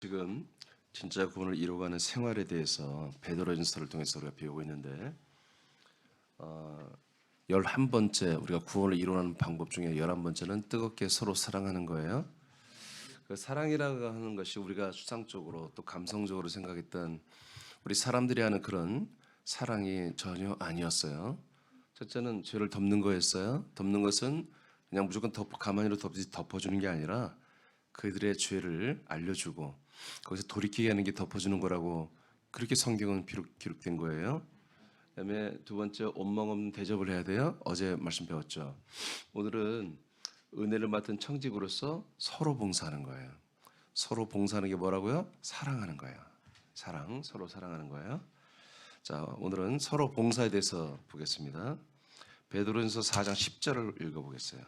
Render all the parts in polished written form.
지금 진짜 구원을 이루어가는 생활에 대해서 베드로전서를 통해서 우리가 배우고 있는데 11번째 우리가 구원을 이루어가는 방법 중에 11번째는 뜨겁게 서로 사랑하는 거예요. 그 사랑이라고 하는 것이 우리가 추상적으로 또 감성적으로 생각했던 우리 사람들이 하는 그런 사랑이 전혀 아니었어요. 첫째는 죄를 덮는 거였어요. 덮는 것은 그냥 무조건 가만히로 덮어주는 게 아니라 그들의 죄를 알려주고 거기서 돌이키게 하는 게 덮어주는 거라고 그렇게 성경은 기록된 거예요. 그다음에 두 번째 온망 없는 대접을 해야 돼요. 어제 말씀 배웠죠. 오늘은 은혜를 맡은 청직으로서 서로 봉사하는 거예요. 서로 봉사하는 게 뭐라고요? 사랑하는 거예요. 사랑, 서로 사랑하는 거예요. 자, 오늘은 서로 봉사에 대해서 보겠습니다. 베드로전서 4장 10절을 읽어보겠어요.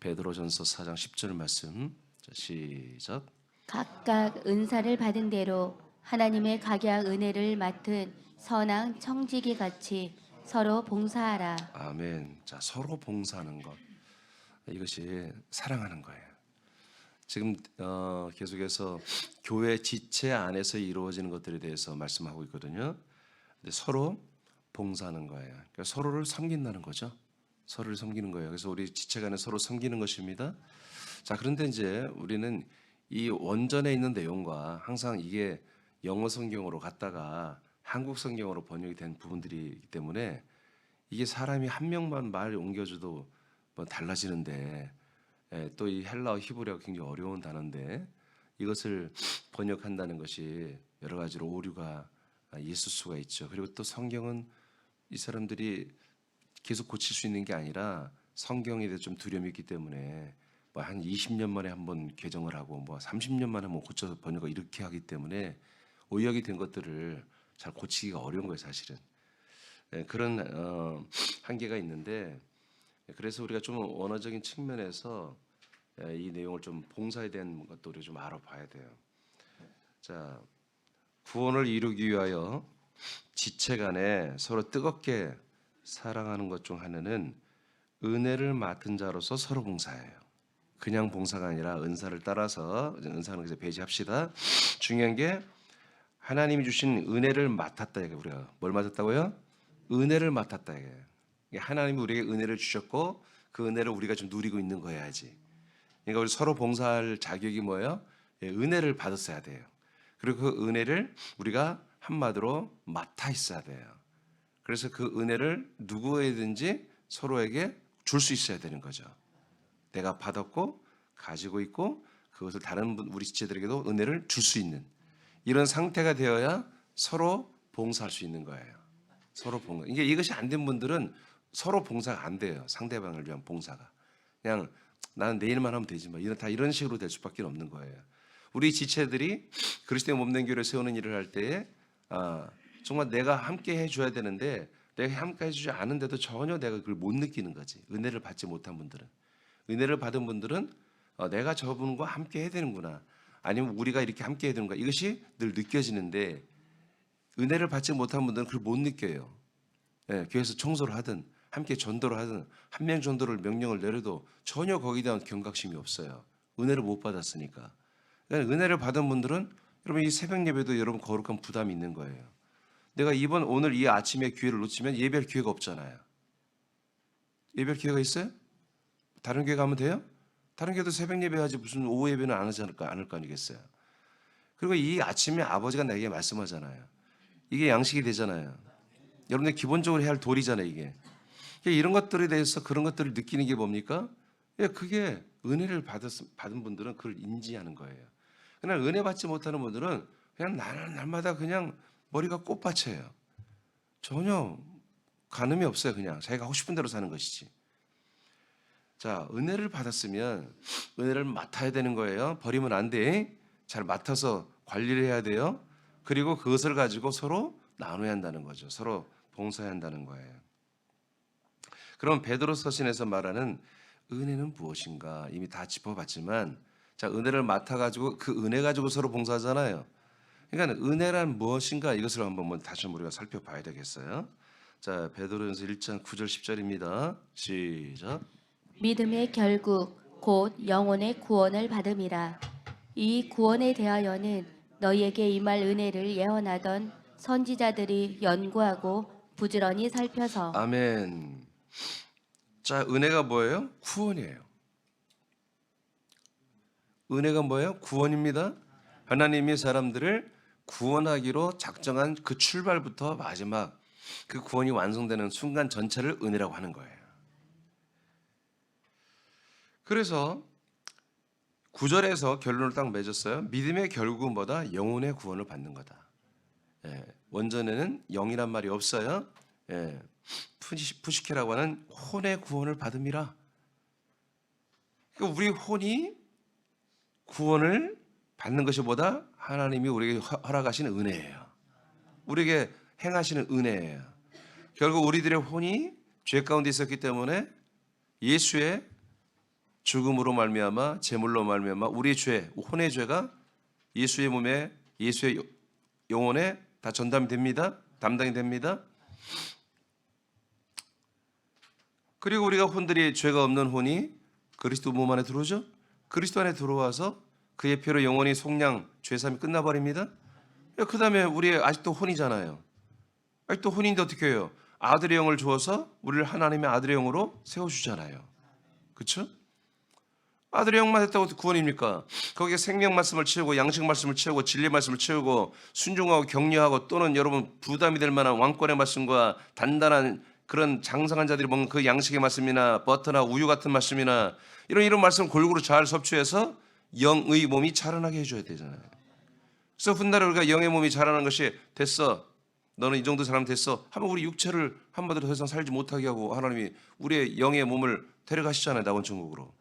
베드로전서 4장 10절 말씀. 자, 시작. 각각 은사를 받은 대로 하나님의 각약 은혜를 맡은 선한 청지기 같이 서로 봉사하라. 아멘. 자, 서로 봉사하는 것. 이것이 사랑하는 거예요. 지금 계속해서 교회 지체 안에서 이루어지는 것들에 대해서 말씀하고 있거든요. 근데 서로 봉사하는 거예요. 그러니까 서로를 섬긴다는 거죠. 서로를 섬기는 거예요. 그래서 우리 지체 간에 서로 섬기는 것입니다. 자, 그런데 이제 우리는 이 원전에 있는 내용과 항상 이게 영어 성경으로 갔다가 한국 성경으로 번역이 된 부분들이 있기 때문에 이게 사람이 한 명만 말 옮겨줘도 뭐 달라지는데 또 이 헬라어 히브리어가 굉장히 어려운 단어인데 이것을 번역한다는 것이 여러 가지로 오류가 있을 수가 있죠. 그리고 또 성경은 이 사람들이 계속 고칠 수 있는 게 아니라 성경에 대해 좀 두려움이 있기 때문에 뭐 한 20년 만에 한번 개정을 하고 뭐 30년 만에 한번 고쳐서 번역을 이렇게 하기 때문에 오역이 된 것들을 잘 고치기가 어려운 거예요, 사실은. 그런 한계가 있는데 그래서 우리가 좀 원어적인 측면에서 이 내용을 좀 봉사에 대한 것도 우리 좀 알아봐야 돼요. 자, 구원을 이루기 위하여 지체 간에 서로 뜨겁게 사랑하는 것 중 하나는 은혜를 맡은 자로서 서로 봉사해요. 그냥 봉사가 아니라 은사를 따라서 은사는 이제 배제합시다. 중요한 게 하나님이 주신 은혜를 맡았다 이게 우리가 뭘 맡았다고요? 은혜를 맡았다 이게. 하나님이 우리에게 은혜를 주셨고 그 은혜를 우리가 좀 누리고 있는 거야지. 그러니까 우리 서로 봉사할 자격이 뭐예요? 은혜를 받았어야 돼요. 그리고 그 은혜를 우리가 한마디로 맡아 있어야 돼요. 그래서 그 은혜를 누구에든지 서로에게 줄 수 있어야 되는 거죠. 내가 받았고 가지고 있고 그것을 다른 우리 지체들에게도 은혜를 줄 수 있는 이런 상태가 되어야 서로 봉사할 수 있는 거예요. 서로 봉사. 이것이 안 된 분들은 서로 봉사가 안 돼요. 상대방을 위한 봉사가. 그냥 나는 내일만 하면 되지 뭐 이런 식으로 될 수밖에 없는 거예요. 우리 지체들이 그리스도의 몸된 교회를 세우는 일을 할 때에 정말 내가 함께 해줘야 되는데 내가 함께 해주지 않은데도 전혀 내가 그걸 못 느끼는 거지. 은혜를 받지 못한 분들은. 은혜를 받은 분들은 내가 저분과 함께 해야 되는구나. 아니면 우리가 이렇게 함께 해야 되는가. 이것이 늘 느껴지는데 은혜를 받지 못한 분들은 그걸 못 느껴요. 교회에서 청소를 하든 함께 전도를 하든 한 명 전도를 명령을 내려도 전혀 거기에 대한 경각심이 없어요. 은혜를 못 받았으니까. 그러니까 은혜를 받은 분들은 여러분 이 새벽 예배도 여러분 거룩한 부담이 있는 거예요. 내가 오늘 이 아침에 기회를 놓치면 예배할 기회가 없잖아요. 예배할 기회가 있어요? 다른 교회 가면 돼요? 다른 교회도 새벽 예배하지 무슨 오후 예배는 안 하지 않을 거 아니겠어요? 그리고 이 아침에 아버지가 내게 말씀하잖아요. 이게 양식이 되잖아요. 여러분들 기본적으로 해야 할 도리잖아요, 이게. 이런 것들에 대해서 그런 것들을 느끼는 게 뭡니까? 그게 은혜를 받은 분들은 그걸 인지하는 거예요. 그러나 은혜 받지 못하는 분들은 그냥 날마다 그냥 머리가 꽃밭이에요. 전혀 가늠이 없어요. 그냥 자기가 하고 싶은 대로 사는 것이지. 자, 은혜를 받았으면 은혜를 맡아야 되는 거예요. 버리면 안 돼. 잘 맡아서 관리를 해야 돼요. 그리고 그것을 가지고 서로 나눠야 한다는 거죠. 서로 봉사해야 한다는 거예요. 그럼 베드로 서신에서 말하는 은혜는 무엇인가 이미 다 짚어봤지만 자, 은혜를 맡아가지고 그 은혜 가지고 서로 봉사하잖아요. 그러니까 은혜란 무엇인가 이것을 한번 다시 한번 우리가 살펴봐야 되겠어요. 자, 베드로전서 1장 9절 10절입니다. 시작. 믿음의 결국 곧 영혼의 구원을 받음이라. 이 구원에 대하여는 너희에게 임할 은혜를 예언하던 선지자들이 연구하고 부지런히 살펴서 아멘. 자, 은혜가 뭐예요? 구원이에요. 은혜가 뭐예요? 구원입니다. 하나님이 사람들을 구원하기로 작정한 그 출발부터 마지막 그 구원이 완성되는 순간 전체를 은혜라고 하는 거예요. 그래서 9절에서 결론을 딱 맺었어요. 믿음의 결국은 뭐다? 영혼의 구원을 받는 거다. 예, 원전에는 영이란 말이 없어요. 예, 푸시케라고 하는 혼의 구원을 받음이라. 그러니까 우리 혼이 구원을 받는 것이 뭐다? 하나님이 우리에게 허락하시는 은혜예요. 우리에게 행하시는 은혜예요. 결국 우리들의 혼이 죄 가운데 있었기 때문에 예수의 죽음으로 말미암아 제물로 말미암아 우리의 죄, 혼의 죄가 예수의 몸에 예수의 영혼에 다 전담이 됩니다. 담당이 됩니다. 그리고 우리가 혼들이 죄가 없는 혼이 그리스도 몸 안에 들어오죠. 그리스도 안에 들어와서 그의 피로 영원히 속량 죄사함이 끝나버립니다. 그 다음에 우리 아직도 혼이잖아요. 아직도 혼인데 어떻게 해요? 아들의 영을 주어서 우리를 하나님의 아들의 영으로 세워주잖아요. 그렇죠? 아들의 영만 했다고 구원입니까? 거기에 생명 말씀을 채우고 양식 말씀을 채우고 진리 말씀을 채우고 순종하고 격려하고 또는 여러분 부담이 될 만한 왕권의 말씀과 단단한 그런 장성한 자들이 먹는 그 양식의 말씀이나 버터나 우유 같은 말씀이나 이런 말씀을 골고루 잘 섭취해서 영의 몸이 자라나게 해줘야 되잖아요. 그래서 훗날에 우리가 영의 몸이 자라는 것이 됐어. 너는 이 정도 사람 됐어. 하면 우리 육체를 한마디로 더 이상 살지 못하게 하고 하나님이 우리의 영의 몸을 데려가시잖아요. 낙원 천국으로.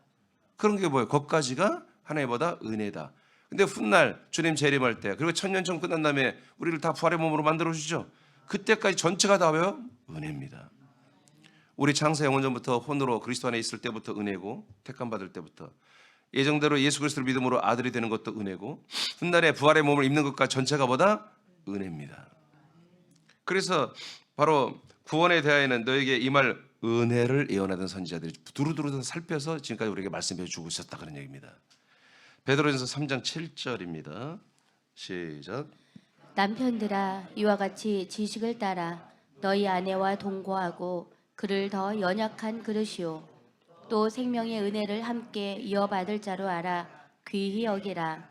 그런 게 뭐예요? 것까지가 하나님보다 은혜다. 근데 훗날 주님 재림할 때 그리고 천년청 끝난 다음에 우리를 다 부활의 몸으로 만들어주죠. 그때까지 전체가 다 왜요? 은혜입니다. 우리 창세 영원전부터 혼으로 그리스도 안에 있을 때부터 은혜고 택함 받을 때부터 예정대로 예수 그리스도를 믿음으로 아들이 되는 것도 은혜고 훗날에 부활의 몸을 입는 것과 전체가 뭐다? 은혜입니다. 그래서 바로 구원에 대하여는 너에게 임할 은혜를 예언하던 선지자들이 두루두루 살펴서 지금까지 우리에게 말씀해 주고 있었다 그런 얘기입니다. 베드로전서 3장 7절입니다. 시작. 남편들아 이와 같이 지식을 따라 너희 아내와 동거하고 그를 더 연약한 그릇이요 또 생명의 은혜를 함께 이어받을 자로 알아 귀히 여기라.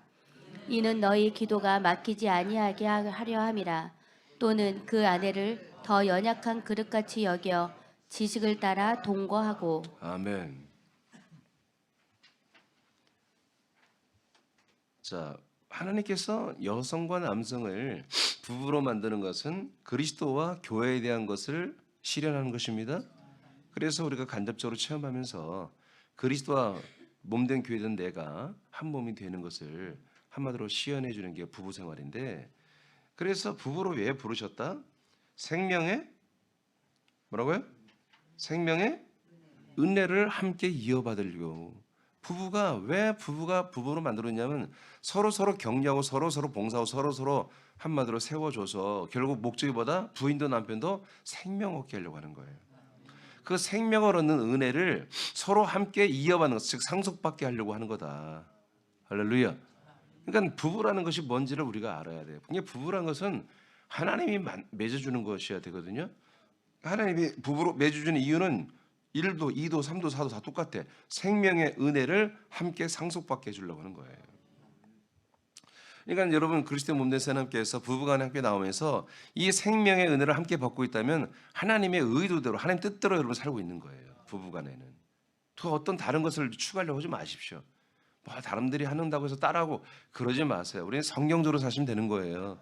이는 너희 기도가 막히지 아니하게 하려 함이라. 또는 그 아내를 더 연약한 그릇같이 여겨 지식을 따라 동거하고. 아멘. 자, 하나님께서 여성과 남성을 부부로 만드는 것은 그리스도와 교회에 대한 것을 실현하는 것입니다. 그래서 우리가 간접적으로 체험하면서 그리스도와 몸된 교회된 내가 한 몸이 되는 것을 한마디로 시연해 주는 게 부부 생활인데, 그래서 부부로 왜 부르셨다? 생명의 뭐라고요? 생명의 은혜를 함께 이어받으려고. 부부가 왜 부부로 만들었냐면 서로 격려하고 서로 봉사하고 서로 한마디로 세워줘서 결국 목적이보다 부인도 남편도 생명 얻게 하려고 하는 거예요. 그 생명을 얻는 은혜를 서로 함께 이어받는 것, 즉 상속받게 하려고 하는 거다. 할렐루야. 그러니까 부부라는 것이 뭔지를 우리가 알아야 돼요. 부부라는 것은 하나님이 맺어주는 것이어야 되거든요. 하나님이 부부로 맺어주는 이유는 1도, 2도, 3도, 4도 다 똑같아. 생명의 은혜를 함께 상속받게 해주려고 하는 거예요. 그러니까 여러분 그리스도의 몸된 사람께서 부부간에 함께 나오면서 이 생명의 은혜를 함께 받고 있다면 하나님의 의도대로 하나님 뜻대로 여러분 살고 있는 거예요. 부부간에는. 또 어떤 다른 것을 추가하려고 하지 마십시오. 뭐 사람들이 한다고 해서 따라하고 그러지 마세요. 우리는 성경적으로 사시면 되는 거예요.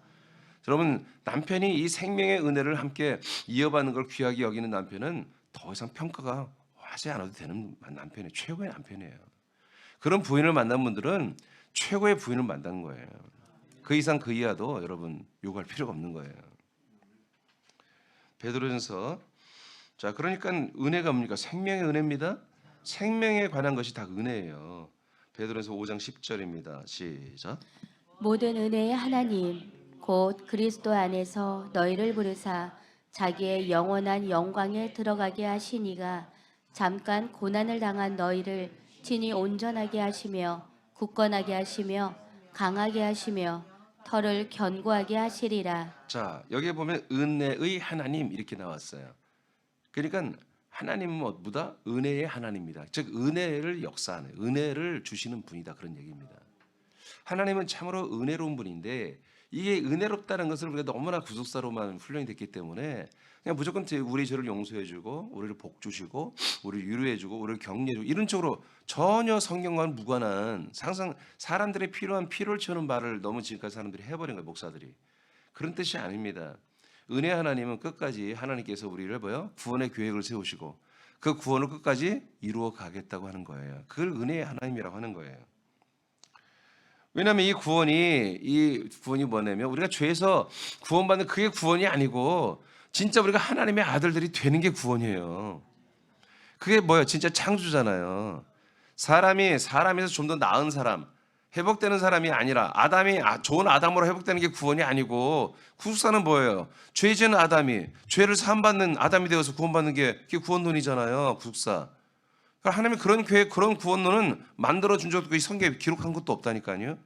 여러분 남편이 이 생명의 은혜를 함께 이어받는 걸 귀하게 여기는 남편은 더 이상 평가가 하지 않아도 되는 남편이에요. 최고의 남편이에요. 그런 부인을 만난 분들은 최고의 부인을 만난 거예요. 그 이상 그 이하도 여러분 요구할 필요가 없는 거예요. 베드로전서, 자 그러니까 은혜가 뭡니까? 생명의 은혜입니다. 생명에 관한 것이 다 은혜예요. 베드로전서 5장 10절입니다. 시작. 모든 은혜의 하나님 곧 그리스도 안에서 너희를 부르사 자기의 영원한 영광에 들어가게 하시니가 잠깐 고난을 당한 너희를 친히 온전하게 하시며 굳건하게 하시며 강하게 하시며 털을 견고하게 하시리라. 자, 여기에 보면 은혜의 하나님 이렇게 나왔어요. 그러니까 하나님은 뭐다? 은혜의 하나님입니다. 즉 은혜를 역사하는, 은혜를 주시는 분이다, 그런 얘기입니다. 하나님은 참으로 은혜로운 분인데, 이게 은혜롭다는 것을 우리가 너무나 구속사로만 훈련이 됐기 때문에 그냥 무조건 우리 죄를 용서해주고, 우리를 복 주시고, 우리를 위로해주고, 우리를 격려해주고, 이런 쪽으로 전혀 성경과는 무관한, 항상 사람들의 필요한 피를 채우는 말을 너무 지금까지 사람들이 해버린 거예요, 목사들이. 그런 뜻이 아닙니다. 은혜 하나님은 끝까지 하나님께서 우리를 구원의 계획을 세우시고 그 구원을 끝까지 이루어 가겠다고 하는 거예요. 그걸 은혜의 하나님이라고 하는 거예요. 왜냐하면 이 구원이 뭐냐면, 우리가 죄에서 구원받는 그게 구원이 아니고 진짜 우리가 하나님의 아들들이 되는 게 구원이에요. 그게 뭐예요? 진짜 창조잖아요. 사람에서 좀 더 나은 사람, 회복되는 사람이 아니라 아담이 좋은 아담으로 회복되는 게 구원이 아니고, 구속사는 뭐예요? 죄 지은 아담이 죄를 사함받는 아담이 되어서 구원받는 게 그게 구원론이잖아요. 구속사. 그러니까 하나님이 그런 계획, 그런 구원론은 만들어준 적도 성경에 기록한 것도 없다니까요.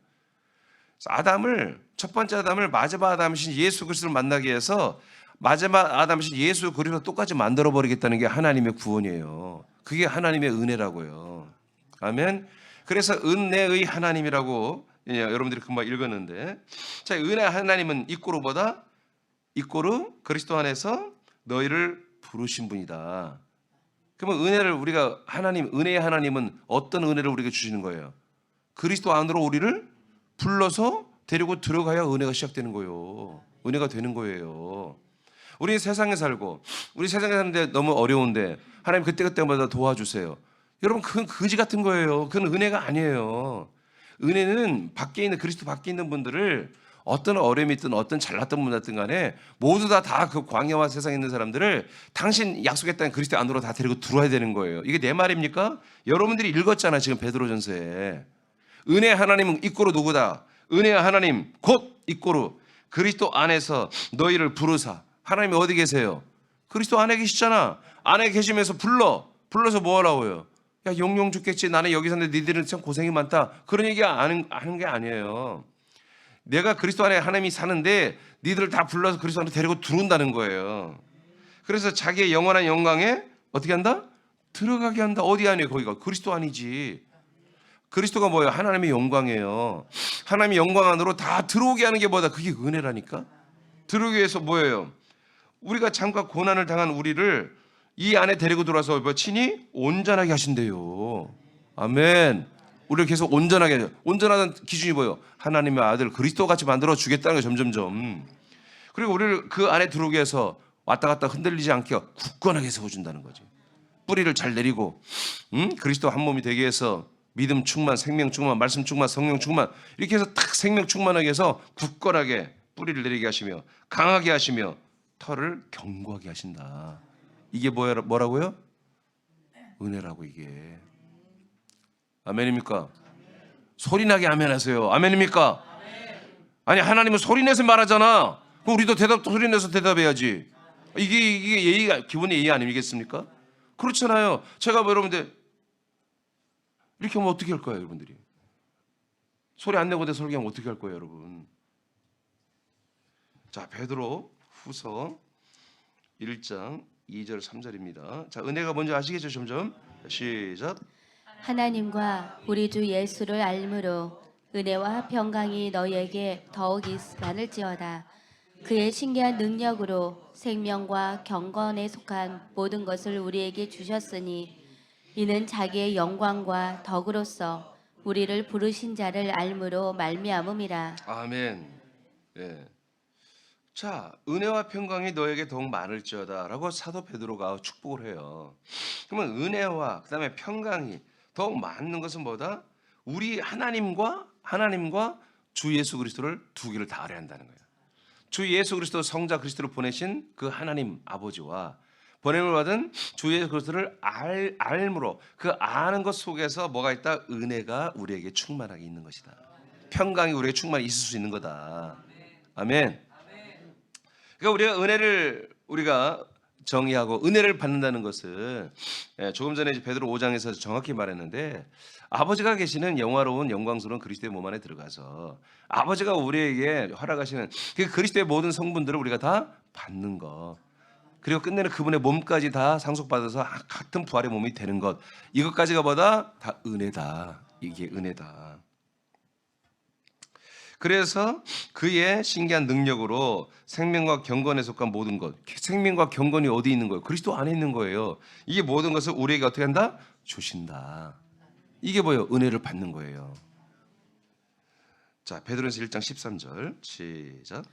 첫 번째 아담을 마지막 아담이신 예수 그리스도를 만나기 위해서 마지막 아담이신 예수 그리스도와 똑같이 만들어버리겠다는 게 하나님의 구원이에요. 그게 하나님의 은혜라고요. 아멘. 그래서 은혜의 하나님이라고 여러분들이 금방 읽었는데, 자, 은혜 하나님은 이꼬르 그리스도 안에서 너희를 부르신 분이다. 그러면 은혜의 하나님은 어떤 은혜를 우리에게 주시는 거예요? 그리스도 안으로 우리를 불러서 데리고 들어가야 은혜가 시작되는 거예요. 은혜가 되는 거예요. 우리 세상에 사는데 너무 어려운데 하나님 그때마다 도와주세요. 여러분, 그건 거지 같은 거예요. 그건 은혜가 아니에요. 은혜는 그리스도 밖에 있는 분들을 어떤 어려움이 있든 어떤 잘났던 분이든 간에 모두 다 그 광야와 세상에 있는 사람들을 당신 약속했다는 그리스도 안으로 다 데리고 들어와야 되는 거예요. 이게 내 말입니까? 여러분들이 읽었잖아, 지금 베드로전서에. 은혜의 하나님은 이꼬르 누구다? 은혜의 하나님 곧 이꼬르 그리스도 안에서 너희를 부르사. 하나님이 어디 계세요? 그리스도 안에 계시잖아. 안에 계시면서 불러서 뭐 하라고요? 야, 용용 죽겠지. 나는 여기 사는데 니들은 참 고생이 많다. 그런 얘기 하는 게 아니에요. 내가 그리스도 안에 하나님이 사는데 니들을 다 불러서 그리스도 안에 데리고 들어온다는 거예요. 그래서 자기의 영원한 영광에 어떻게 한다? 들어가게 한다. 어디 안에? 거기가 그리스도 안이지. 그리스도가 뭐예요? 하나님의 영광이에요. 하나님의 영광 안으로 다 들어오게 하는 게 뭐다? 그게 은혜라니까. 들어오기 위해서 뭐예요? 우리가 잠깐 고난을 당한 우리를 이 안에 데리고 들어와서 친히 온전하게 하신대요. 아멘. 우리를 계속 온전하게 해요. 온전하다는 기준이 뭐예요? 하나님의 아들 그리스도 같이 만들어 주겠다는 거예요. 점점점. 그리고 우리를 그 안에 들어오게 해서 왔다 갔다 흔들리지 않게 굳건하게 세워준다는 거지. 뿌리를 잘 내리고 그리스도 한 몸이 되게 해서 믿음 충만, 생명 충만, 말씀 충만, 성령 충만, 이렇게 해서 딱 생명 충만하게 해서 굳건하게 뿌리를 내리게 하시며 강하게 하시며 털을 견고하게 하신다. 이게 뭐라고요? 은혜라고. 이게 아멘입니까? 소리나게 아멘하세요. 아멘입니까? 아니, 하나님은 소리내서 말하잖아. 그럼 우리도 소리내서 대답해야지. 이게 예의가, 기본의 예의 아니겠습니까? 그렇잖아요. 제가 여러분들 이렇게 하면 어떻게 할 거예요, 여러분들이? 소리 안 내고 내 설교하면 어떻게 할 거예요, 여러분? 자, 베드로 후서 1장 2절 3절입니다. 자, 은혜가 뭔지 아시겠죠? 점점 시작. 하나님과 우리 주 예수를 알므로 은혜와 평강이 너희에게 더욱 많을지어다. 그의 신기한 능력으로 생명과 경건에 속한 모든 것을 우리에게 주셨으니 이는 자기의 영광과 덕으로서 우리를 부르신 자를 알므로 말미암음이라. 아멘. 예. 자, 은혜와 평강이 너에게 더욱 많을지어다라고 사도 베드로가 축복을 해요. 그러면 은혜와 그다음에 평강이 더욱 많은 것은 뭐다? 우리 하나님과 주 예수 그리스도를 두 개를 다 알아야 한다는 거예요. 주 예수 그리스도 성자 그리스도를 보내신 그 하나님 아버지와 보냄을 받은 주 예수 그리스도를 알므로 그 아는 것 속에서 뭐가 있다? 은혜가 우리에게 충만하게 있는 것이다. 평강이 우리에게 충만히 있을 수 있는 거다. 아멘. 그러니까 우리가 은혜를 정의하고 은혜를 받는다는 것을 조금 전에 이제 베드로 5장에서 정확히 말했는데 아버지가 계시는 영화로운 영광스러운 그리스도의 몸 안에 들어가서 아버지가 우리에게 허락하시는 그 그리스도의 모든 성분들을 우리가 다 받는 것 그리고 끝내는 그분의 몸까지 다 상속받아서 같은 부활의 몸이 되는 것 이것까지가 뭐다? 다 은혜다. 이게 은혜다. 그래서 그의 신기한 능력으로 생명과 경건에 속한 모든 것 생명과 경건이 어디 있는 거예요? 그리스도 안에 있는 거예요. 이게 모든 것을 우리에게 어떻게 한다? 주신다. 이게 뭐예요? 은혜를 받는 거예요. 자, 베드로전서 1장 13절 시작.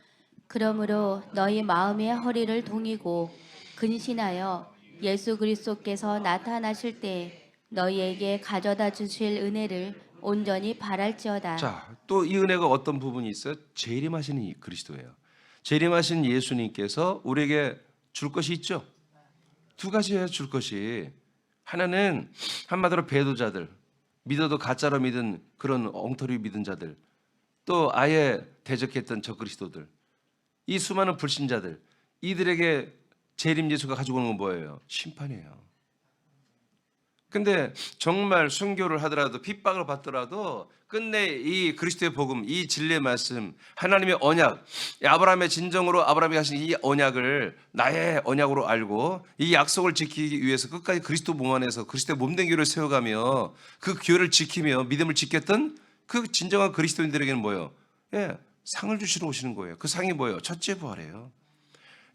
그러므로 너희 마음의 허리를 동이고 근신하여 예수 그리스도께서 나타나실 때 너희에게 가져다 주실 은혜를 온전히 바랄지어다. 자, 또 이 은혜가 어떤 부분이 있어요? 재림하시는 이 그리스도예요. 재림하신 예수님께서 우리에게 줄 것이 있죠. 두 가지예요, 줄 것이. 하나는 한마디로 배도자들, 믿어도 가짜로 믿은 그런 엉터리 믿은 자들, 또 아예 대적했던 저 그리스도들, 이 수많은 불신자들, 이들에게 재림 예수가 가지고 오는 건 뭐예요? 심판이에요. 근데 정말 순교를 하더라도 핍박을 받더라도 끝내 이 그리스도의 복음, 이 진리의 말씀, 하나님의 언약, 아브라함의 진정으로 아브라함이 하신 이 언약을 나의 언약으로 알고 이 약속을 지키기 위해서 끝까지 그리스도 몸 안에서 그리스도의 몸된 교회를 세워가며 그 교회를 지키며 믿음을 지켰던 그 진정한 그리스도인들에게는 뭐예요? 예, 상을 주시러 오시는 거예요. 그 상이 뭐예요? 첫째 부활이에요.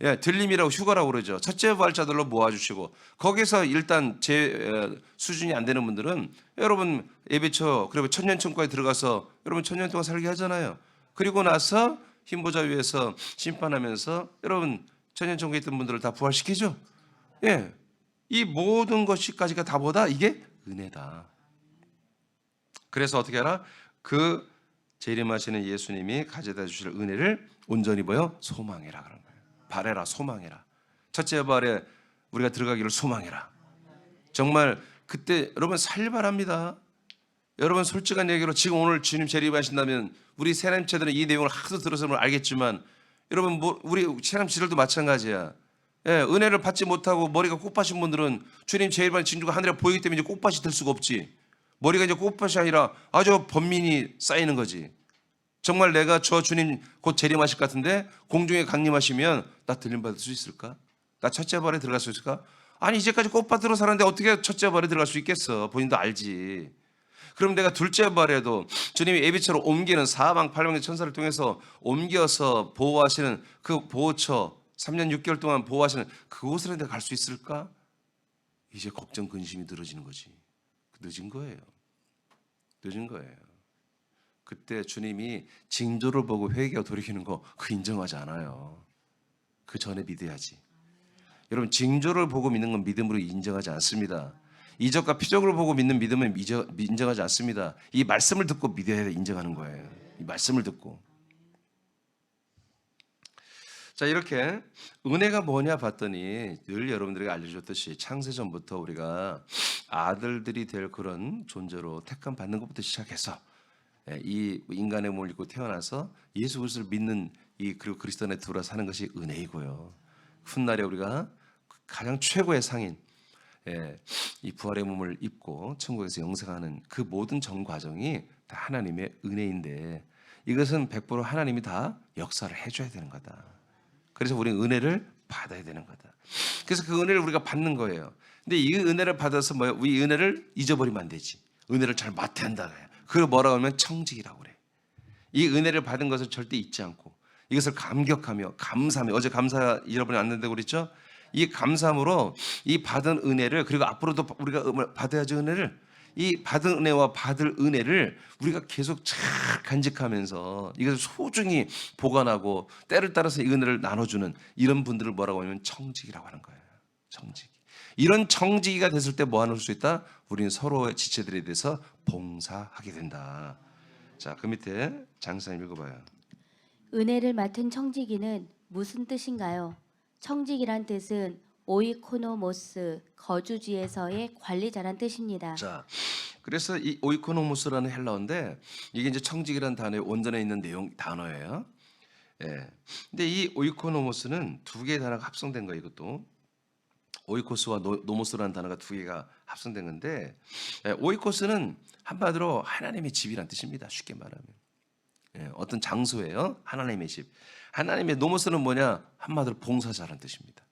예, 들림이라고 휴가라고 그러죠. 첫째 부활자들로 모아주시고 거기서 일단 제 수준이 안 되는 분들은 여러분 예배처 그리고 천년천국에 들어가서 여러분 천년 동안 살게 하잖아요. 그리고 나서 흰보자 위에서 심판하면서 여러분 천년천국에 있던 분들을 다 부활시키죠. 예, 이 모든 것이까지가 다 보다 이게 은혜다. 그래서 어떻게 하라? 그 재림하시는 예수님이 가져다 주실 은혜를 온전히 뭐요? 소망해라 그런 거예요. 바래라, 소망해라. 첫째 부활에 우리가 들어가기를 소망해라. 정말 그때 여러분 살바랍니다. 여러분 솔직한 얘기로 지금 오늘 주님 재림하신다면 우리 새남체들은 이 내용을 하도 들어서 알겠지만 여러분 우리 새남체들도 마찬가지야. 예, 은혜를 받지 못하고 머리가 꽃밭인 분들은 주님 재림하는 징조가 하늘에 보이기 때문에 이제 꽃밭이 될 수가 없지. 머리가 이제 꽃밭이 아니라 아주 번민이 쌓이는 거지. 정말 내가 저 주님 곧 재림하실 것 같은데 공중에 강림하시면 나 들림받을 수 있을까? 나 첫째 부활에 들어갈 수 있을까? 아니 이제까지 꽃밭으로 살았는데 어떻게 첫째 부활에 들어갈 수 있겠어? 본인도 알지. 그럼 내가 둘째 부활에도 주님이 예비처럼 옮기는 사방 팔방의 천사를 통해서 옮겨서 보호하시는 그 보호처 3년 6개월 동안 보호하시는 그곳으로 내가 갈 수 있을까? 이제 걱정 근심이 늘어지는 거지. 늦은 거예요. 늦은 거예요. 그때 주님이 징조를 보고 회개하고 돌이키는 거 그 인정하지 않아요. 그 전에 믿어야지. 여러분 징조를 보고 믿는 건 믿음으로 인정하지 않습니다. 이적과 표적을 보고 믿는 믿음은 인정하지 않습니다. 이 말씀을 듣고 믿어야 인정하는 거예요. 이 말씀을 듣고. 자, 이렇게 은혜가 뭐냐 봤더니 늘 여러분들에게 알려줬듯이 창세전부터 우리가 아들들이 될 그런 존재로 택함 받는 것부터 시작해서 이 인간의 몸을 입고 태어나서 예수 그리스도를 믿는 이 그리고 그리스도 안에 들어와 사는 것이 은혜이고요. 훗날에 우리가 가장 최고의 상인 이 부활의 몸을 입고 천국에서 영생하는 그 모든 전 과정이 다 하나님의 은혜인데 이것은 100% 하나님이 다 역사를 해줘야 되는 거다. 그래서 우리는 은혜를 받아야 되는 거다. 그래서 그 은혜를 우리가 받는 거예요. 근데 이 은혜를 받아서 뭐야? 이 은혜를 잊어버리면 안 되지. 은혜를 잘 맡아야 한다. 그걸 뭐라고 하면 청직이라고 그래. 이 은혜를 받은 것을 절대 잊지 않고 이것을 감격하며 감사하며 어제 감사 여러분이 안 된다고 그랬죠? 이 감사함으로 이 받은 은혜를 그리고 앞으로도 우리가 받아야지 은혜를 이 받은 은혜와 받을 은혜를 우리가 계속 잘 간직하면서 이것을 소중히 보관하고 때를 따라서 이 은혜를 나눠주는 이런 분들을 뭐라고 하면 청직이라고 하는 거예요. 청직. 이런 청지기가 됐을 때 뭐 하는 수 있다? 우리는 서로의 지체들에 대해서 봉사하게 된다. 자, 그 밑에 장사님 읽어봐요. 은혜를 맡은 청지기는 무슨 뜻인가요? 청지기란 뜻은 오이코노모스, 거주지에서의 관리자란 뜻입니다. 자, 그래서 이 오이코노모스라는 헬라어인데 이게 이제 청직이라는 단어의 원전에 있는 단어예요. 예. 근데 이 오이코노모스는 두 개의 단어가 합성된 거예요. 이것도 오이코스와 노모스라는 단어가 두 개가 합성된 건데, 오이코스는 한마디로 하나님의 집이란 뜻입니다. 쉽게 말하면 어떤 장소예요. 하나님의 집. 하나님의 노모스는 뭐냐? 한마디로 봉사자란 뜻입니다.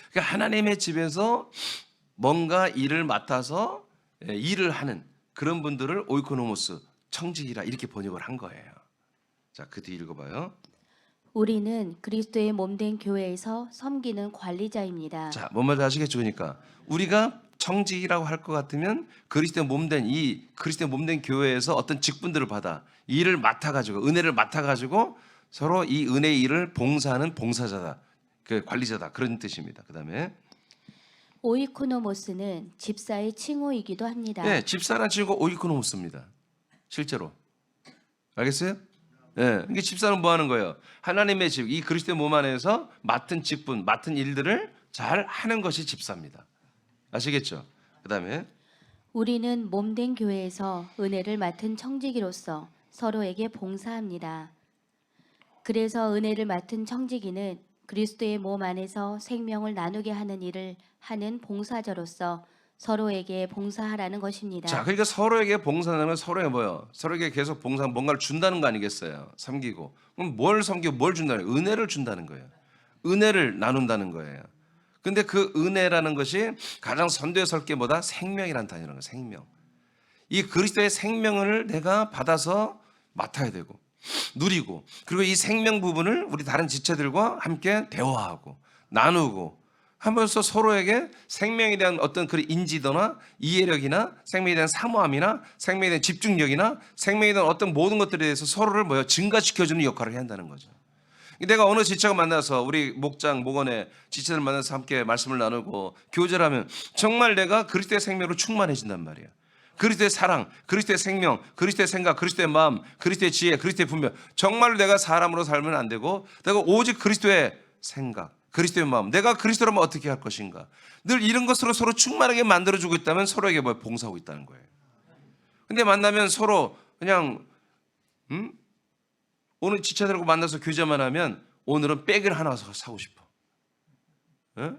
그러니까 하나님의 집에서 뭔가 일을 맡아서 일을 하는 그런 분들을 오이코노모스, 청직이라 이렇게 번역을 한 거예요. 자, 그 뒤 읽어봐요. 우리는 그리스도의 몸된 교회에서 섬기는 관리자입니다. 자, 뭔 말인지 아시겠죠? 그러니까 우리가 청직이라고 할 것 같으면 그리스도의 몸된 이 그리스도의 몸된 교회에서 어떤 직분들을 받아 일을 맡아가지고 은혜를 맡아가지고 서로 이 은혜의 일을 봉사하는 봉사자다, 그 관리자다 그런 뜻입니다. 그 다음에 오이코노모스는 집사의 칭호이기도 합니다. 네, 집사라 치고 오이코노모스입니다. 실제로 알겠어요? 네, 이게 집사는 뭐 하는 거예요? 하나님의 집, 이 그리스도의 몸 안에서 맡은 직분, 맡은 일들을 잘 하는 것이 집사입니다. 아시겠죠? 그 다음에 우리는 몸된 교회에서 은혜를 맡은 청지기로서 서로에게 봉사합니다. 그래서 은혜를 맡은 청지기는 그리스도의 몸 안에서 생명을 나누게 하는 일을 하는 봉사자로서 서로에게 봉사하라는 것입니다. 자, 그러니까 서로에게 봉사하는 건 서로에게 뭐요? 서로에게 계속 봉사하면 뭔가를 준다는 거 아니겠어요? 섬기고. 그럼 뭘 섬기고 뭘 준다는 거예요? 은혜를 준다는 거예요. 은혜를 나눈다는 거예요. 근데 그 은혜라는 것이 가장 선두에 설 게 뭐다? 생명이라는 단어라는 거예요. 생명. 이 그리스도의 생명을 내가 받아서 맡아야 되고 누리고, 그리고 이 생명 부분을 우리 다른 지체들과 함께 대화하고 나누고 하면서 서로에게 생명에 대한 어떤 그 인지도나 이해력이나 생명에 대한 사모함이나 생명에 대한 집중력이나 생명에 대한 어떤 모든 것들에 대해서 서로를 뭐요? 증가시켜주는 역할을 해야 한다는 거죠. 내가 어느 지체가 만나서 우리 목장, 목원의 지체들 만나서 함께 말씀을 나누고 교제를 하면 정말 내가 그리스도의 생명으로 충만해진단 말이에요. 그리스도의 사랑, 그리스도의 생명, 그리스도의 생각, 그리스도의 마음, 그리스도의 지혜, 그리스도의 분별. 정말로 내가 사람으로 살면 안 되고 내가 오직 그리스도의 생각, 그리스도의 마음, 내가 그리스도라면 어떻게 할 것인가. 늘 이런 것으로 서로 충만하게 만들어주고 있다면 서로에게 뭐 봉사하고 있다는 거예요. 근데 만나면 서로 그냥 오늘 지체들하고 만나서 교제만 하면 오늘은 백을 하나 사고 싶어.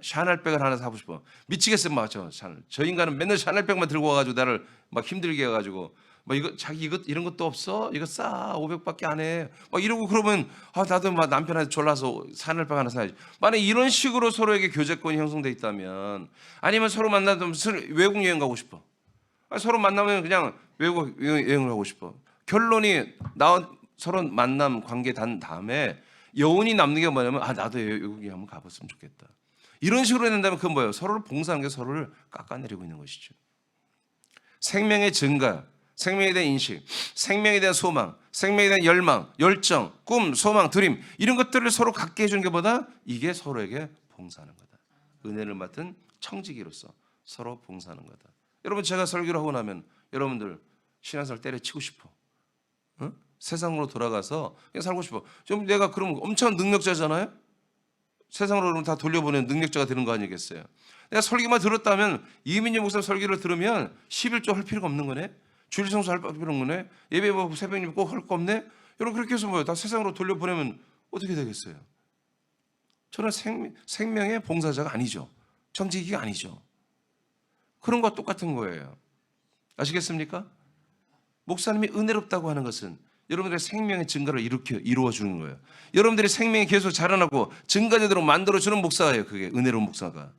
샤넬 백을 하나 사고 싶어. 미치겠어요, 맞죠? 저 인간은 맨날 샤넬 백만 들고 와가지고 나를 막 힘들게 해가지고 뭐 이거 자기 이것 이런 것도 없어? 이거 싸 500밖에 안 해. 막 이러고 그러면 나도 막 남편한테 졸라서 샤넬 백 하나 사야지. 만약 이런 식으로 서로에게 교제권이 형성돼 있다면, 아니면 서로 만나면 외국 여행 가고 싶어. 서로 만나면 그냥 외국 여행을 하고 싶어. 결론이 서로 만남 관계 단 다음에 여운이 남는 게 뭐냐면 나도 외국에 한번 가봤으면 좋겠다. 이런 식으로 된다면 그건 뭐예요? 서로를 봉사하는 게 서로를 깎아내리고 있는 것이죠. 생명의 증가, 생명에 대한 인식, 생명에 대한 소망, 생명에 대한 열망, 열정, 꿈, 소망, 드림, 이런 것들을 서로 갖게 해주는 게 뭐다? 이게 서로에게 봉사하는 거다. 은혜를 맡은 청지기로서 서로 봉사하는 거다. 여러분, 제가 설교를 하고 나면 여러분들 신앙생활 때려치고 싶어. 세상으로 돌아가서 그냥 살고 싶어. 좀 내가 그러면 엄청 능력자잖아요. 세상으로 다 돌려보내는 능력자가 되는 거 아니겠어요? 내가 설교만 들었다면, 이민재 목사 설교를 들으면 11조 할 필요가 없는 거네. 주일 성수 할 필요가 없는 거네. 예배 뭐 새벽님 꼭 할 거 없네. 여러분, 그렇게 해서 뭐예요? 다 세상으로 돌려보내면 어떻게 되겠어요? 저는 생명의 봉사자가 아니죠. 청지기가 아니죠. 그런 것과 똑같은 거예요. 아시겠습니까? 목사님이 은혜롭다고 하는 것은 여러분들의 생명의 증가를 이루어주는 거예요. 여러분들의 생명이 계속 자라나고 증가제대로 만들어주는 목사예요. 그게 은혜로운 목사가.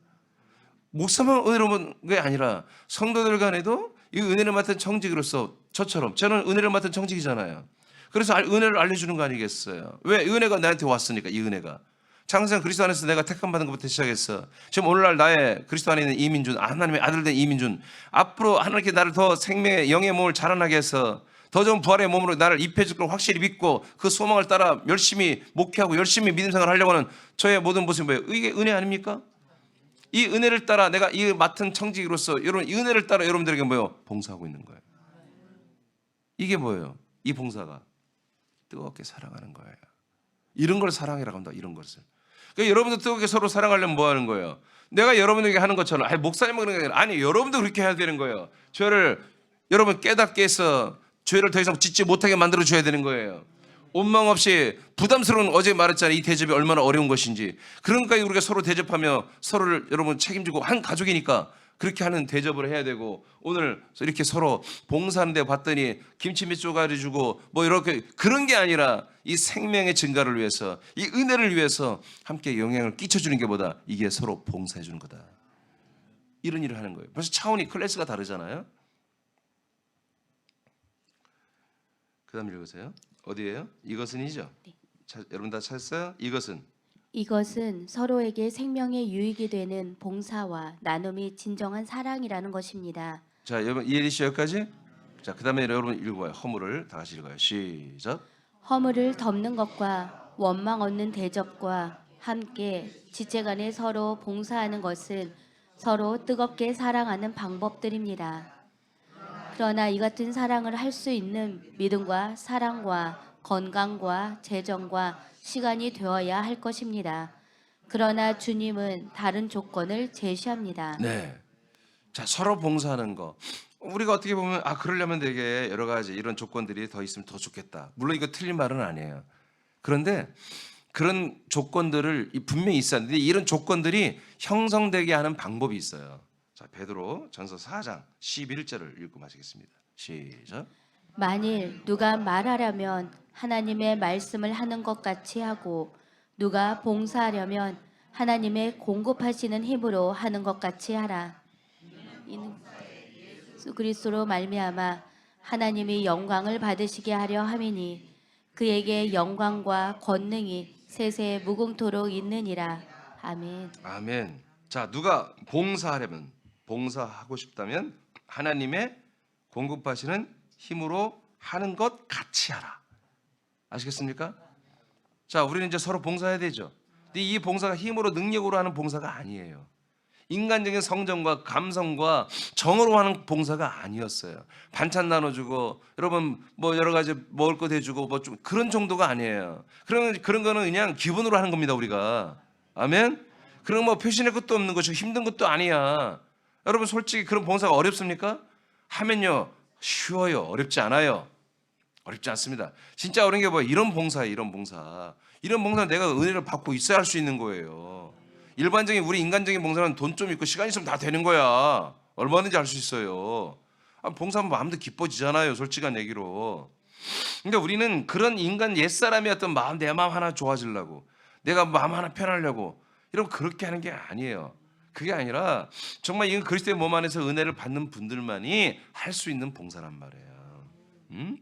목사만 은혜로운 게 아니라 성도들 간에도 이 은혜를 맡은 청지기로서 저처럼, 저는 은혜를 맡은 청지기잖아요. 그래서 은혜를 알려주는 거 아니겠어요? 왜? 은혜가 나한테 왔으니까. 이 은혜가 장세상 그리스도 안에서 내가 택함받은 것부터 시작했어. 지금 오늘날 나의 그리스도 안에 있는 이민준, 하나님의 아들 된 이민준, 앞으로 하나님께 나를 더 생명의 영의 몸을 자라나게 해서 더 좋은 부활의 몸으로 나를 입혀줄 걸 확실히 믿고 그 소망을 따라 열심히 목회하고 열심히 믿음 생활을 하려고 하는 저의 모든 모습이 뭐예요? 이게 은혜 아닙니까? 이 은혜를 따라 내가 이 맡은 청지기로서 여러분, 이 은혜를 따라 여러분들에게 뭐예요? 봉사하고 있는 거예요. 이게 뭐예요? 이 봉사가 뜨겁게 사랑하는 거예요. 이런 걸 사랑이라고 한다. 이런 것을. 그러니까 여러분들 뜨겁게 서로 사랑하려면 뭐 하는 거예요? 내가 여러분에게 하는 것처럼 목사님은 그런 게 아니라, 아니, 여러분도 그렇게 해야 되는 거예요. 여러분 깨닫게 해서 죄를 더 이상 짓지 못하게 만들어 줘야 되는 거예요. 원망 없이 부담스러운, 어제 말했잖아요. 이 대접이 얼마나 어려운 것인지. 그러니까 우리가 서로 대접하며 서로를 여러분 책임지고 한 가족이니까 그렇게 하는 대접을 해야 되고, 오늘 이렇게 서로 봉사하는데 봤더니 김치 몇 조각을 주고 뭐 이렇게, 그런 게 아니라 이 생명의 증가를 위해서, 이 은혜를 위해서 함께 영향을 끼쳐주는 게 뭐다? 이게 서로 봉사해 주는 거다. 이런 일을 하는 거예요. 벌써 차원이, 클래스가 다르잖아요. 그 다음 읽으세요. 어디예요? 이것은이죠? 네. 여러분 다 찾았어요? 이것은 서로에게 생명의 유익이 되는 봉사와 나눔이 진정한 사랑이라는 것입니다. 자, 여러분 이해되시죠? 여기까지? 자, 그 다음에 여러분 읽어봐요. 허물을 다 같이 읽어요. 시작. 허물을 덮는 것과 원망 없는 대접과 함께 지체간에 서로 봉사하는 것은 서로 뜨겁게 사랑하는 방법들입니다. 그러나 이 같은 사랑을 할 수 있는 믿음과 사랑과 건강과 재정과 시간이 되어야 할 것입니다. 그러나 주님은 다른 조건을 제시합니다. 네. 자, 서로 봉사하는 거. 우리가 어떻게 보면 그러려면 되게 여러 가지 이런 조건들이 더 있으면 더 좋겠다. 물론 이거 틀린 말은 아니에요. 그런데 그런 조건들을 분명히 있었는데, 이런 조건들이 형성되게 하는 방법이 있어요. 자, 베드로 전서 4장 11절을 읽고 마치겠습니다. 시작. 만일 누가 말하려면 하나님의 말씀을 하는 것 같이 하고, 누가 봉사하려면 하나님의 공급하시는 힘으로 하는 것 같이 하라. 이는 예수 그리스도로 말미암아 하나님이 영광을 받으시게 하려 함이니 그에게 영광과 권능이 세세 무궁토록 있느니라. 아멘. 아멘. 자, 누가 봉사하려면, 봉사하고 싶다면 하나님의 공급하시는 힘으로 하는 것 같이 하라. 아시겠습니까? 자, 우리는 이제 서로 봉사해야 되죠. 근데 이 봉사가 힘으로, 능력으로 하는 봉사가 아니에요. 인간적인 성정과 감성과 정으로 하는 봉사가 아니었어요. 반찬 나눠주고, 여러분 뭐 여러 가지 먹을 거 대주고 뭐 좀 그런 정도가 아니에요. 그런 거는 그냥 기본으로 하는 겁니다, 우리가. 아멘. 그런 뭐 표시낼 것도 없는 것이고 힘든 것도 아니야. 여러분 솔직히 그런 봉사가 어렵습니까? 하면요, 쉬워요. 어렵지 않아요. 어렵지 않습니다. 진짜 어려운 게 뭐예요? 이런 봉사예요. 이런 봉사. 이런 봉사는 내가 은혜를 받고 있어야 할 수 있는 거예요. 일반적인 우리 인간적인 봉사는 돈 좀 있고 시간 있으면 다 되는 거야. 얼마든지 할 수 있어요. 봉사하면 마음도 기뻐지잖아요. 솔직한 얘기로. 근데 우리는 그런 인간 옛사람의 어떤 마음, 내 마음 하나 좋아지려고, 내가 마음 하나 편하려고, 이런 그렇게 하는 게 아니에요. 그게 아니라 정말 이건 그리스도의 몸 안에서 은혜를 받는 분들만이 할 수 있는 봉사란 말이에요.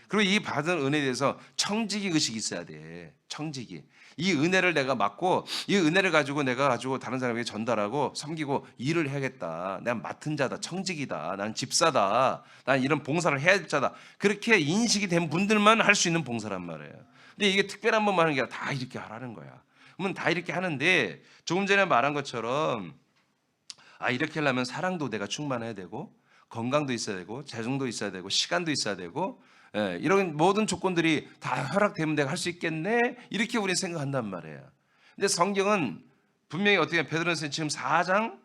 그리고 이 받은 은혜에 대해서 청지기 의식이 있어야 돼. 청지기. 이 은혜를 내가 맡고, 이 은혜를 가지고 내가 가지고 다른 사람에게 전달하고 섬기고 일을 해야겠다. 내가 맡은 자다. 청지기다. 난 집사다. 난 이런 봉사를 해야 할 자다. 그렇게 인식이 된 분들만 할 수 있는 봉사란 말이에요. 근데 이게 특별한 분만 하는 게 아니라 다 이렇게 하라는 거야. 그러면 다 이렇게 하는데, 조금 전에 말한 것처럼 이렇게 하려면 사랑도 내가 충만해야 되고, 건강도 있어야 되고, 재정도 있어야 되고, 시간도 있어야 되고, 이런 모든 조건들이 다 허락되면 내가 할 수 있겠네, 이렇게 우리는 생각한단 말이에요. 근데 성경은 분명히 어떻게, 베드로전서 지금 4장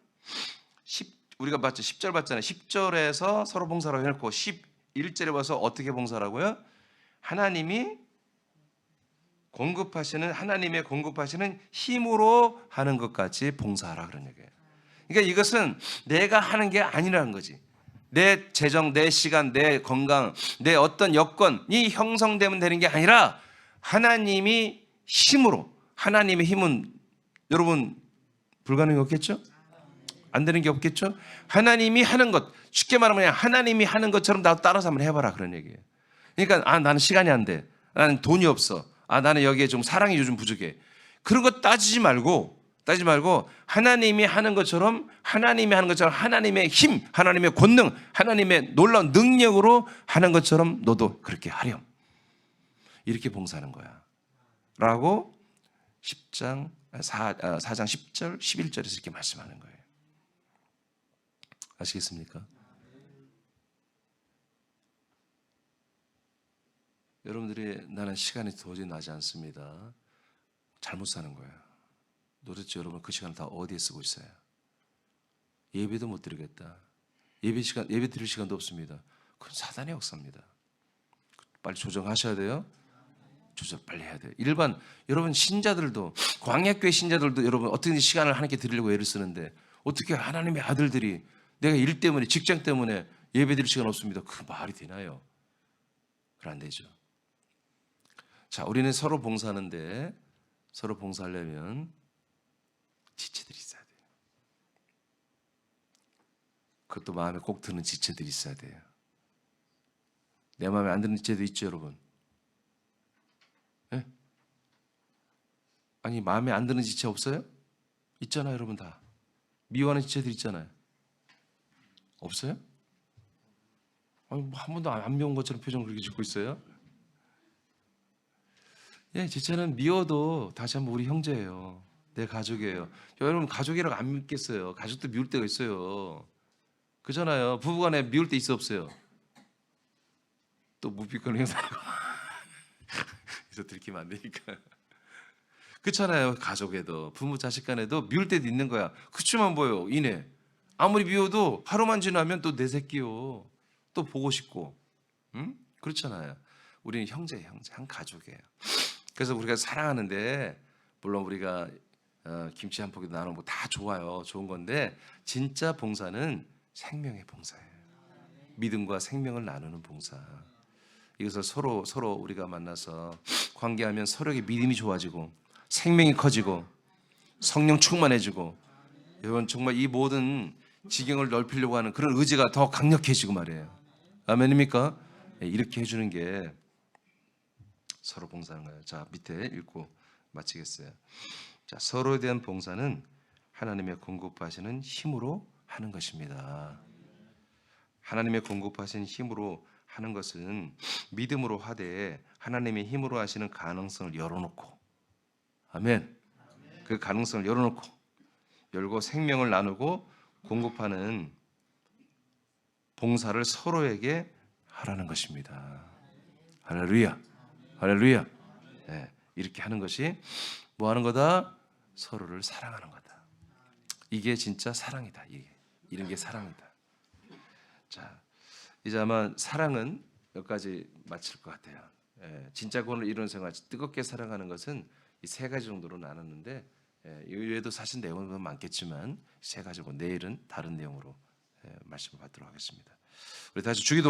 10, 우리가 봤죠, 10절 봤잖아요. 10절에서 서로 봉사라고 해놓고 11절에 봐서 어떻게 봉사라고요? 하나님의 공급하시는 힘으로 하는 것 같이 봉사하라, 그런 얘기예요. 그러니까 이것은 내가 하는 게 아니라는 거지. 내 재정, 내 시간, 내 건강, 내 어떤 여건이 형성되면 되는 게 아니라 하나님이 힘으로, 하나님의 힘은 여러분 불가능이 없겠죠? 안 되는 게 없겠죠? 하나님이 하는 것, 쉽게 말하면 그냥 하나님이 하는 것처럼 나도 따라서 한번 해봐라, 그런 얘기예요. 그러니까 나는 시간이 안 돼, 나는 돈이 없어, 나는 여기에 좀 사랑이 요즘 부족해, 그런 거 따지지 말고 하나님이 하는 것처럼 하나님의 힘, 하나님의 권능, 하나님의 놀라운 능력으로 하는 것처럼 너도 그렇게 하렴. 이렇게 봉사하는 거야 라고 4장 10절 11절에서 이렇게 말씀하는 거예요. 아시겠습니까? 여러분들이 나는 시간이 도저히 나지 않습니다, 잘못 사는 거예요. 도대체 여러분 그 시간을 다 어디에 쓰고 있어요? 예배도 못 드리겠다, 예배 드릴 시간도 없습니다. 그건 사단의 역사입니다. 빨리 조정하셔야 돼요. 조절 빨리 해야 돼요. 일반 여러분 신자들도 광야교회 신자들도 여러분 어떻게 시간을 하나님께 드리려고 애를 쓰는데 어떻게 하나님의 아들들이 내가 일 때문에 직장 때문에 예배 드릴 시간 없습니다. 그 말이 되나요? 그건 안 되죠. 자, 우리는 서로 봉사하는데 서로 봉사하려면 지체들이 있어야 돼요. 그것도 마음에 꼭 드는 지체들이 있어야 돼요. 내 마음에 안 드는 지체도 있죠, 여러분. 예? 아니 마음에 안 드는 지체 없어요? 있잖아요, 여러분 다. 미워하는 지체들 있잖아요. 없어요? 아니 뭐한 번도 안 미운 것처럼 표정 그렇게 짓고 있어요? 예, 지체는 미워도 다시 한번 우리 형제예요. 내 가족이에요. 여러분 가족이라고 안 믿겠어요. 가족도 미울 때가 있어요. 그잖아요. 부부간에 미울 때 있어 없어요? 또 무비권 행사하고 그래서 들키면 안 되니까. 그렇잖아요. 가족에도 부모 자식 간에도 미울 때도 있는 거야. 그치만 뭐요? 이내 아무리 미워도 하루만 지나면 또 내 새끼요. 또 보고 싶고, 응? 그렇잖아요. 우리는 형제 한 가족이에요. 그래서 우리가 사랑하는데 물론 우리가 김치 한 포기 나누고 다 좋아요. 좋은 건데 진짜 봉사는 생명의 봉사예요. 믿음과 생명을 나누는 봉사. 이것을 서로 우리가 만나서 관계하면 서로에게 믿음이 좋아지고 생명이 커지고 성령 충만해지고 여러분 정말 이 모든 지경을 넓히려고 하는 그런 의지가 더 강력해지고 말이에요. 아멘입니까? 이렇게 해주는 게 서로 봉사하는 거예요. 자, 밑에 읽고 마치겠어요. 자, 서로에 대한 봉사는 하나님의 공급하시는 힘으로 하는 것입니다. 하나님의 공급하신 힘으로 하는 것은 믿음으로 하되 하나님의 힘으로 하시는 가능성을 열어놓고, 아멘. 그 가능성을 열고 생명을 나누고 공급하는 봉사를 서로에게 하라는 것입니다. 할렐루야, 할렐루야. 네, 이렇게 하는 것이 뭐 하는 거다? 서로를 사랑하는 거다. 이게 진짜 사랑이다. 이런 게 사랑이다. 자, 이제 아마 사랑은 여기까지 마칠 것 같아요. 진짜 구원을 이루는 생활, 뜨겁게 사랑하는 것은 이 세 가지 정도로 나눴는데 이외에도 사실 내용은 많겠지만 세 가지고 내일은 다른 내용으로 말씀을 받도록 하겠습니다. 우리 다시 주기도